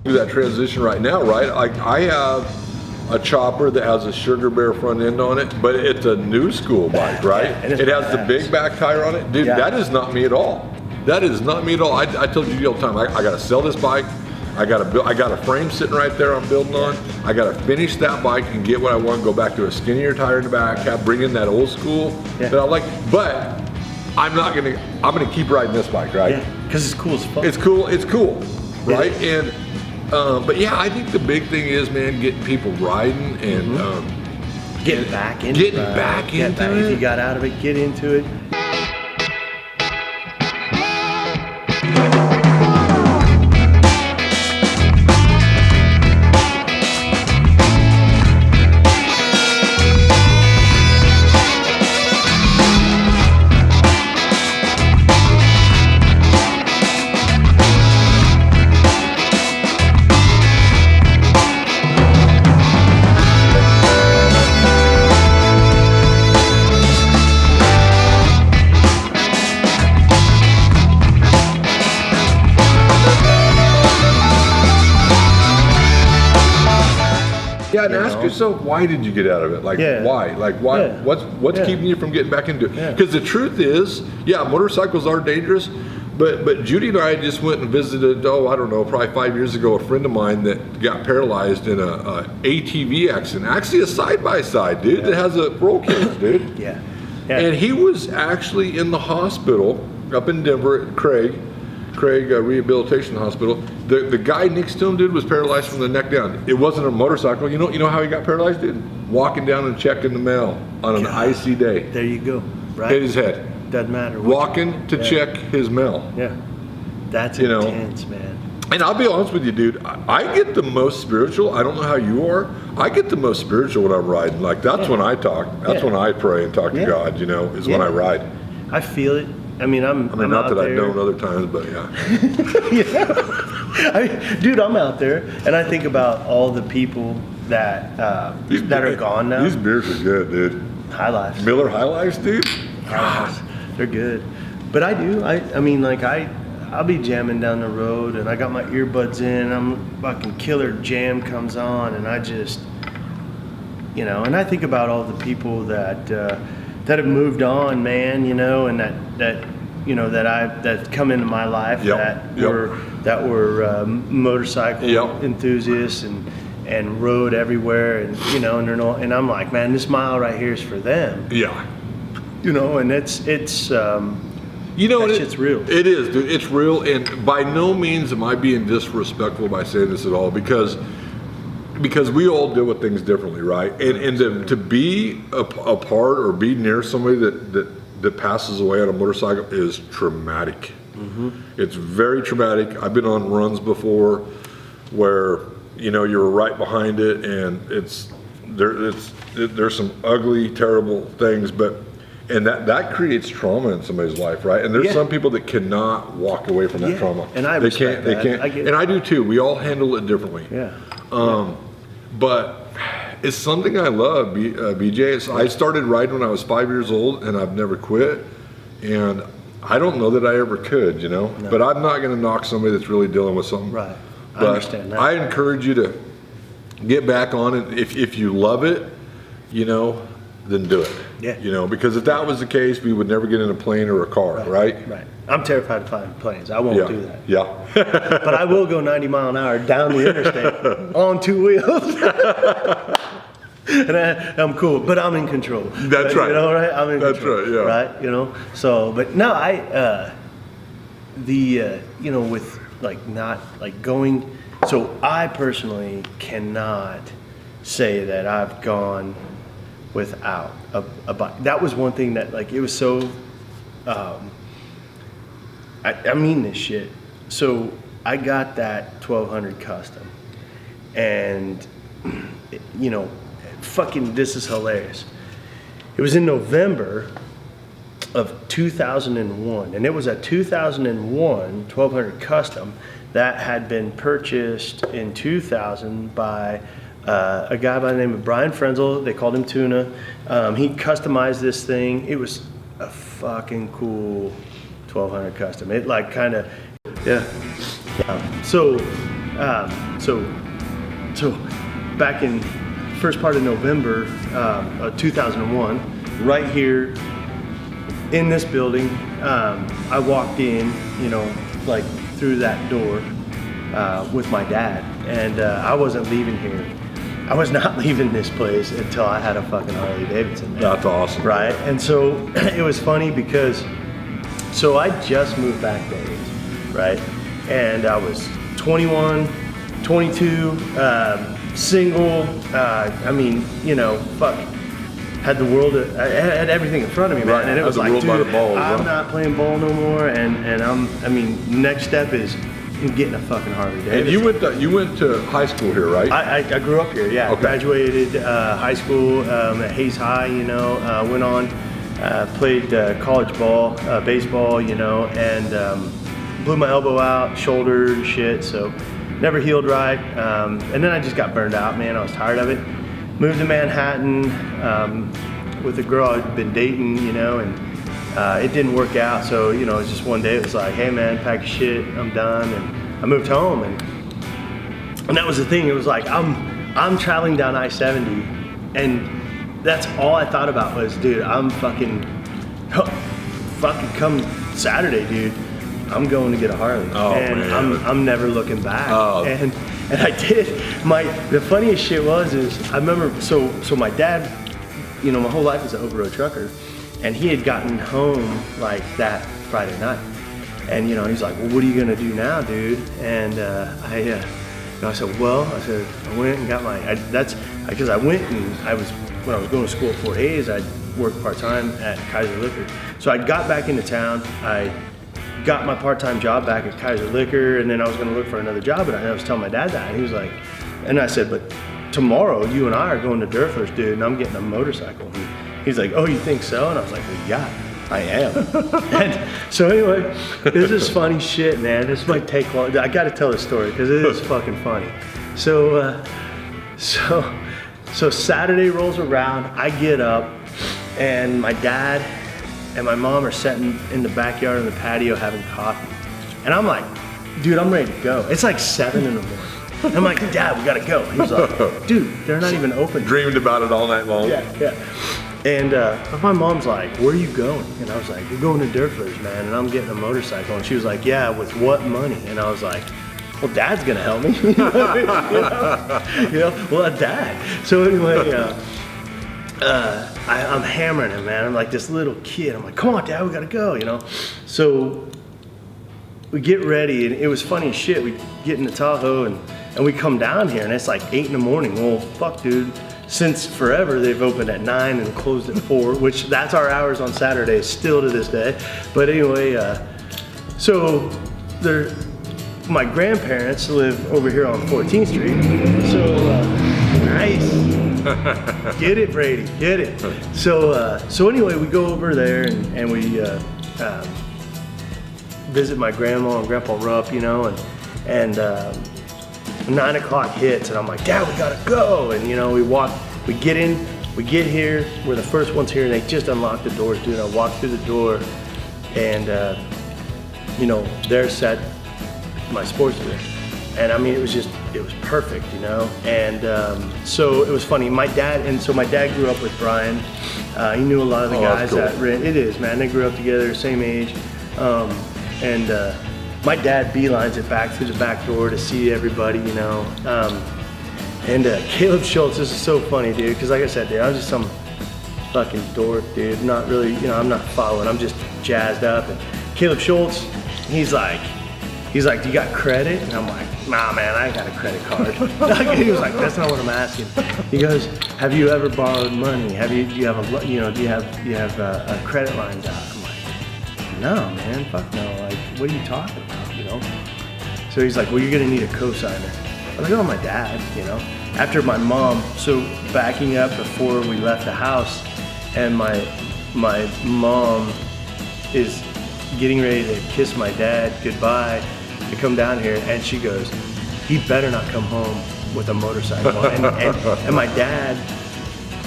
through that transition right now, right? I have a chopper that has a Sugar Bear front end on it, but it's a new school bike, right? Yeah, it has the big back tire on it. Dude, that is not me at all. That is not me at all. I told you all the time, I gotta sell this bike. I got a frame sitting right there I'm building on. I got to finish that bike and get what I want, go back to a skinnier tire in the back, bring in that old school that I like. But I'm gonna keep riding this bike, right? Yeah, because it's cool as fuck. It's cool, right? And but yeah, I think the big thing is, man, getting people riding and getting back into it. If you got out of it, get into it. Yeah, and ask yourself, why did you get out of it? Like, why? Like, why? Yeah. What's keeping you from getting back into it? Because the truth is, motorcycles are dangerous. But Judy and I just went and visited, I don't know, probably 5 years ago, a friend of mine that got paralyzed in a ATV accident. Actually, a side-by-side, dude, that has a roll cage, dude. Yeah. And he was actually in the hospital up in Denver at Craig Rehabilitation Hospital. The guy next to him, dude, was paralyzed from the neck down. It wasn't a motorcycle. You know how he got paralyzed, dude? Walking down and checking the mail on an icy day. There you go. Right. Hit his head. Doesn't matter. Walking to check his mail. Yeah. That's intense, man. And I'll be honest with you, dude. I get the most spiritual. I don't know how you are. I get the most spiritual when I'm riding. Like, that's when I talk. That's when I pray and talk to God, is when I ride. I feel it. I mean, I'm not out that there. I don't other times, but Dude, I'm out there, and I think about all the people that are gone now. These beers are good, dude. High Life. Miller High Life, dude. God, they're good. But I do. I mean, like I'll be jamming down the road, and I got my earbuds in. I'm fucking killer jam comes on, and I just, and I think about all the people that have moved on, man, and that come into my life that were motorcycle enthusiasts and rode everywhere, and I'm like, man, this mile right here is for them. Yeah. And it's that shit's real. It is, dude. It's real, and by no means am I being disrespectful by saying this at all, because we all deal with things differently, right? And to be a part or be near somebody that passes away on a motorcycle is traumatic. Mm-hmm. It's very traumatic. I've been on runs before where you're right behind it, and there's some ugly, terrible things, and that creates trauma in somebody's life, right? And there's some people that cannot walk away from that trauma. And I respect that. They can't. And I do too. We all handle it differently. Yeah. But it's something I love, BJ. I started riding when I was 5 years old, and I've never quit. And I don't know that I ever could, No. But I'm not going to knock somebody that's really dealing with something. Right. But I understand that. I encourage you to get back on it. If you love it, then do it. Yeah. Because if that was the case, we would never get in a plane or a car, right? Right. I'm terrified of flying planes. I won't do that. Yeah. But I will go 90 mile an hour down the interstate on two wheels. And I'm cool, but I'm in control. That's right. Right? I'm in control. That's right, yeah. Right, So, but no, with like not like going, so I personally cannot say that I've gone without a bike. That was one thing that, like, it was so, I mean this shit. So I got that 1200 custom, and fucking, this is hilarious. It was in November of 2001, and it was a 2001 1200 custom that had been purchased in 2000 by a guy by the name of Brian Frenzel. They called him Tuna. He customized this thing. It was a fucking cool 1200 custom. It like kind of, So So back in first part of November of 2001, right here in this building, I walked in, you know, like through that door with my dad, and I wasn't leaving here. I was not leaving this place until I had a fucking Harley Davidson. Man. That's awesome. Right? And so it was funny because, so I just moved back days, right? And I was 21, 22, single, I mean, you know, fuck. Had the world, I had everything in front of me, man. Right. And it was like, dude, balls, I'm not playing ball no more. And I mean, next step is getting a fucking Harley Davidson. And you went to high school here, right? I grew up here, yeah. Okay. Graduated high school at Hayes High, you know, went on, played college ball, baseball, you know, and blew my elbow out, shoulder, shit, so never healed right. And then I just got burned out, man. I was tired of it. Moved to Manhattan with a girl I'd been dating, you know, and it didn't work out. So, you know, it was just one day it was like, hey man, pack your shit, I'm done. And I moved home, and that was the thing. It was like, I'm traveling down I-70, and that's all I thought about was, dude, I'm fucking come Saturday, dude, I'm going to get a Harley. Oh, and man. I'm never looking back. Oh. And I did. The funniest shit is I remember, so my dad, you know, my whole life was an over-road trucker, and he had gotten home like that Friday night. And, you know, he's like, well, what are you gonna do now, dude? And I said, well, I went and got because I went and when I was going to school at Fort Hays, I worked part-time at Kaiser Liquor. So I got back into town, I got my part-time job back at Kaiser Liquor, and then I was gonna look for another job, and I was telling my dad that, and he was like, and I said, but tomorrow you and I are going to Durfler's, dude, and I'm getting a motorcycle. And he's like, oh, you think so? And I was like, well, yeah, I am. And so anyway, this is funny shit, man. This might take long. I gotta tell this story because it is fucking funny. So Saturday rolls around, I get up, and my dad and my mom are sitting in the backyard on the patio having coffee. And I'm like, dude, I'm ready to go. It's like 7 in the morning. And I'm like, Dad, we gotta go. He's like, dude, they're not even open. Dreamed about it all night long. Yeah. And my mom's like, where are you going? And I was like, we're going to Durfler's, man, and I'm getting a motorcycle. And she was like, yeah, with what money? And I was like, well, Dad's gonna help me. you know, well, Dad. So anyway, I'm hammering him, man. I'm like this little kid. I'm like, come on, Dad, we gotta go, you know? So we get ready, and it was funny as shit. We get in the Tahoe, and we come down here, and it's like 8 in the morning. Well, fuck, dude. Since forever, they've opened at 9 and closed at 4, which that's our hours on Saturdays still to this day. But anyway, so my grandparents live over here on 14th Street. So nice. Get it, Brady, get it. So anyway, we go over there and we visit my grandma and Grandpa Rupp, you know, and 9 o'clock hits, and I'm like, Dad, we gotta go. And you know, we get in, we get here, we're the first ones here, and they just unlocked the doors, dude. I walk through the door, and you know, there sat my sports gear. And I mean, it was perfect, you know? And so it was funny, my dad grew up with Brian. He knew a lot of the guys cool. that ran. It is, man, they grew up together, same age. My dad beelines it back through the back door to see everybody, you know. Caleb Schultz, this is so funny, dude, because like I said, dude, I was just some fucking dork, dude. Not really, you know, I'm not following, I'm just jazzed up. And Caleb Schultz, he's like, do you got credit? And I'm like, nah, man, I ain't got a credit card. He was like, that's not what I'm asking. He goes, have you ever borrowed money? Do you have credit lines out? I'm like, no, man, fuck no. Like, what are you talking about, you know? So he's like, well, you're gonna need a cosigner. I was like, oh, my dad, you know? After my mom, so backing up before we left the house, and my mom is getting ready to kiss my dad goodbye to come down here, and she goes, he better not come home with a motorcycle. And my dad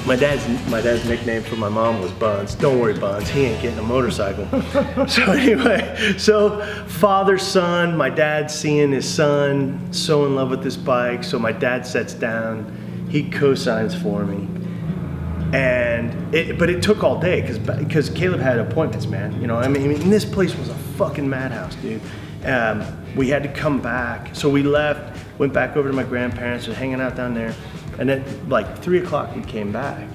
My dad's nickname for my mom was Buns. Don't worry, Buns, he ain't getting a motorcycle. So anyway, so father, son, my dad seeing his son so in love with this bike. So my dad sets down, he co-signs for me. But it took all day because Caleb had appointments, man. You know, I mean, this place was a fucking madhouse, dude. We had to come back. So we left, went back over to my grandparents, was hanging out down there. And at like 3 o'clock we came back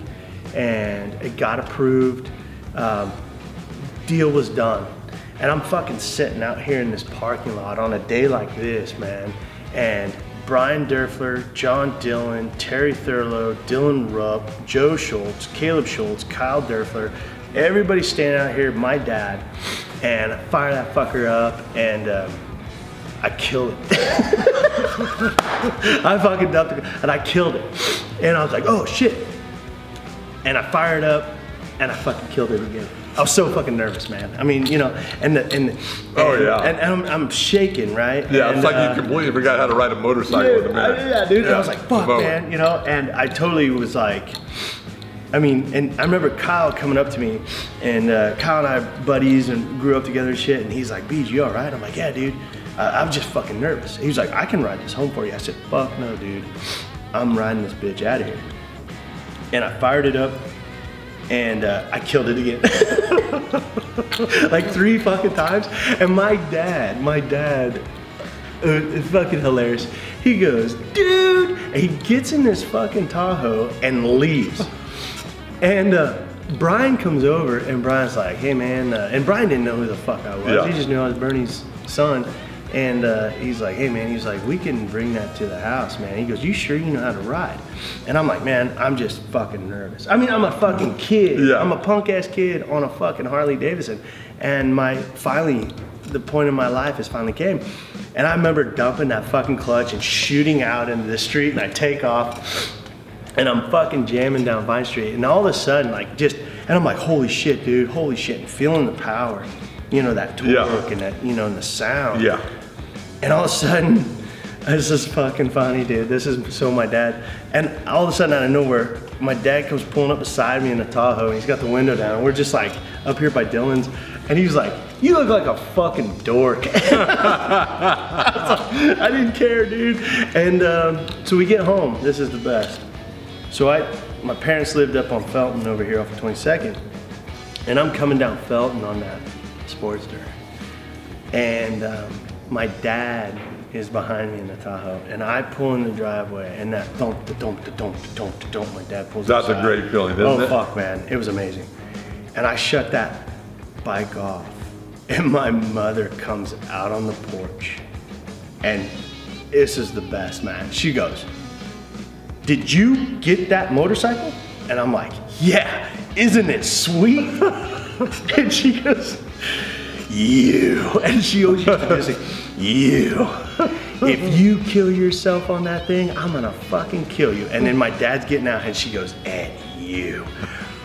and it got approved. Deal was done. And I'm fucking sitting out here in this parking lot on a day like this, man. And Brian Derfler, John Dillon, Terry Thurlow, Dylan Rupp, Joe Schultz, Caleb Schultz, Kyle Derfler, everybody standing out here, my dad, and I fire that fucker up and I killed it. I fucking dumped it and I killed it. And I was like, oh shit. And I fired up and I fucking killed it again. I was so fucking nervous, man. I mean, you know, and I'm shaking, right? Yeah, and, it's like you completely forgot how to ride a motorcycle in a minute. Yeah, dude. And I was like, fuck, man, you know, and I totally was like, I mean, and I remember Kyle coming up to me, and Kyle and I are buddies and grew up together and shit, and he's like, Beej, you all right? I'm like, yeah, dude. I'm just fucking nervous. He was like, I can ride this home for you. I said, fuck no, dude. I'm riding this bitch out of here. And I fired it up. And I killed it again. Like 3 fucking times. And my dad, it's fucking hilarious. He goes, dude, and he gets in this fucking Tahoe and leaves. And Brian comes over and Brian's like, hey man, and Brian didn't know who the fuck I was. Yeah. He just knew I was Bernie's son. And he's like, hey man, he's like, we can bring that to the house, man. He goes, you sure you know how to ride? And I'm like, man, I'm just fucking nervous. I mean, I'm a fucking kid. Yeah. I'm a punk ass kid on a fucking Harley Davidson. And the point of my life has finally came. And I remember dumping that fucking clutch and shooting out into the street, and I take off and I'm fucking jamming down Vine Street. And all of a sudden, and I'm like, holy shit, dude, holy shit. And feeling the power, you know, that torque and that, you know, and the sound. Yeah. And all of a sudden, this is fucking funny, dude. This is so my dad. And all of a sudden, out of nowhere, my dad comes pulling up beside me in a Tahoe, and he's got the window down. And we're just like up here by Dylan's, and he's like, "You look like a fucking dork." I didn't care, dude. And so we get home. This is the best. So my parents lived up on Felton over here off of 22nd, and I'm coming down Felton on that Sportster, and my dad is behind me in the Tahoe, and I pull in the driveway, and that don't, my dad pulls That's aside. a great feeling, isn't it? Oh, fuck, man. It was amazing. And I shut that bike off, and my mother comes out on the porch, and this is the best, man. She goes, did you get that motorcycle? And I'm like, yeah, isn't it sweet? And she goes, you. And she always used to say, you. If you kill yourself on that thing, I'm gonna fucking kill you. And then my dad's getting out and she goes, and you.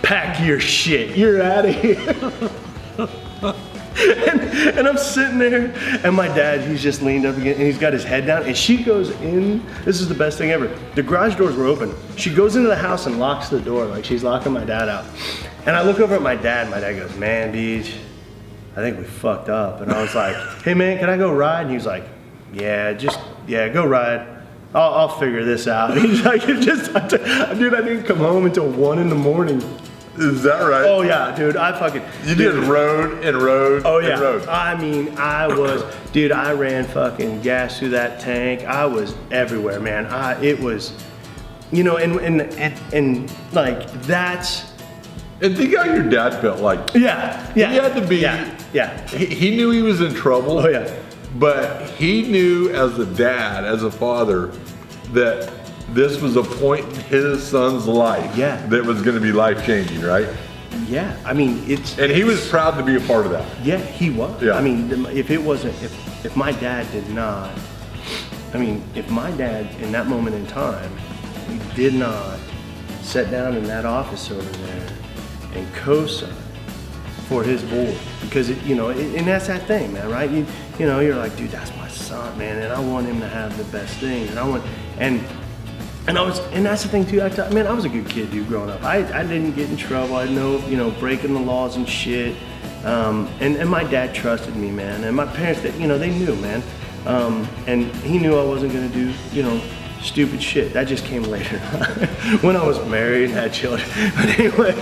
Pack your shit, you're out of here. And I'm sitting there, and my dad, he's just leaned up again, and he's got his head down, and she goes in, this is the best thing ever. The garage doors were open. She goes into the house and locks the door, like she's locking my dad out. And I look over at my dad goes, man, Beej, I think we fucked up. And I was like, hey man, can I go ride? And he was like, yeah, go ride. I'll figure this out. And he's like, dude, I didn't come home until 1 in the morning. Is that right? Oh yeah, dude, You did road and road and road. I mean, I ran fucking gas through that tank. I was everywhere, man. It was, you know, and like that's. And think how your dad felt like. Yeah. He had to be. Yeah. He knew he was in trouble. Oh yeah. But he knew as a dad, as a father, that this was a point in his son's life that was going to be life-changing, right? Yeah, I mean, and he was proud to be a part of that. Yeah, he was. Yeah. I mean, if my dad did not, if my dad in that moment in time, he did not sit down in that office over there and co-sign for his board, because and that's that thing, man, right? You're like, dude, that's my son, man, and I want him to have the best things, and And that's the thing too. Man, I was a good kid, dude, growing up. I didn't get in trouble. I had no, breaking the laws and shit. And my dad trusted me, man. And my parents, they knew, man. And he knew I wasn't gonna do, stupid shit. That just came later. When I was married and had children. But anyway,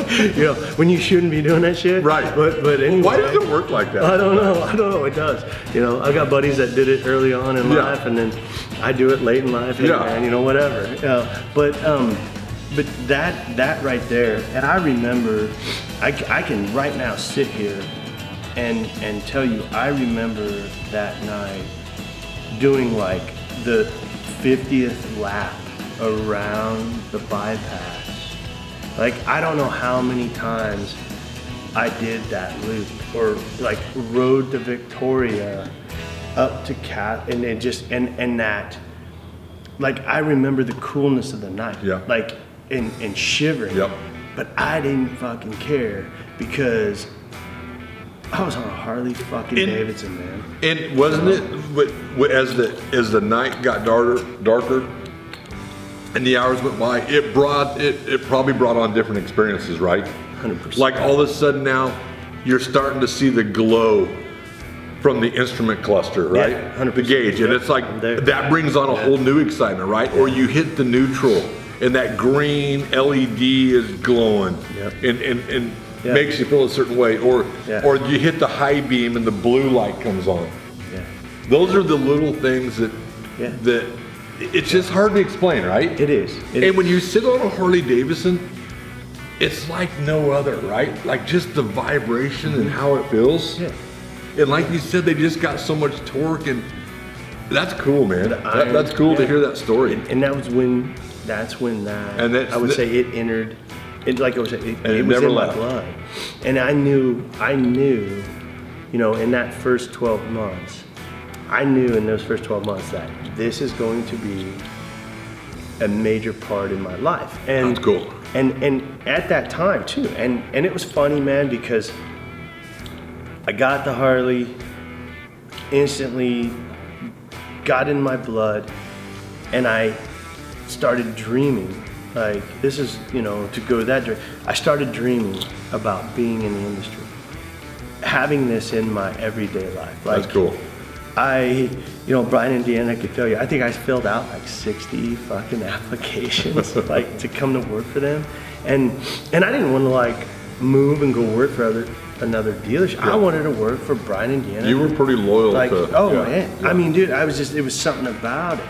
when you shouldn't be doing that shit. Right. But anyway. Why does it work like that? I don't know. It does. I got buddies that did it early on in life, and then I do it late in life. Hey, man, whatever. But that right there, and I remember, I can right now sit here and tell you, I remember that night doing like the 50th lap around the bypass. Like, I don't know how many times I did that loop, or like rode to Victoria up to Cat, and it just, and that, like, I remember the coolness of the night, like, and shivering, but I didn't fucking care because I was on a Harley fucking Davidson, man. And wasn't it, as the night got darker and the hours went by, it probably brought on different experiences, right? 100%. Like, all of a sudden now, you're starting to see the glow from the instrument cluster, right? Yeah, 100%. The gauge, and it's like, that brings on a whole new excitement, right? Or you hit the neutral, and that green LED is glowing, and makes you feel a certain way, or you hit the high beam and the blue light comes on. Those are the little things that it's just hard to explain, right? It is. And when you sit on a Harley Davidson, it's like no other, right? Like, just the vibration and how it feels. And like you said, they just got so much torque, and that's cool, man. That's cool to hear that story. And that's when I would say it entered. It, like I was saying, it was in my blood. And I knew, in that first 12 months, that this is going to be a major part in my life. And that's cool. And at that time too, and it was funny, man, because I got the Harley, instantly got in my blood, and I started dreaming. Like, this is, to go that direction. I started dreaming about being in the industry, having this in my everyday life. Like, that's cool. Brian, Indiana, I could tell you, I think I filled out like 60 fucking applications, like, to come to work for them. And I didn't want to, like, move and go work for another dealership. I wanted to work for Brian, Indiana. You were pretty loyal, like, to... man. I mean, dude, it was something about it.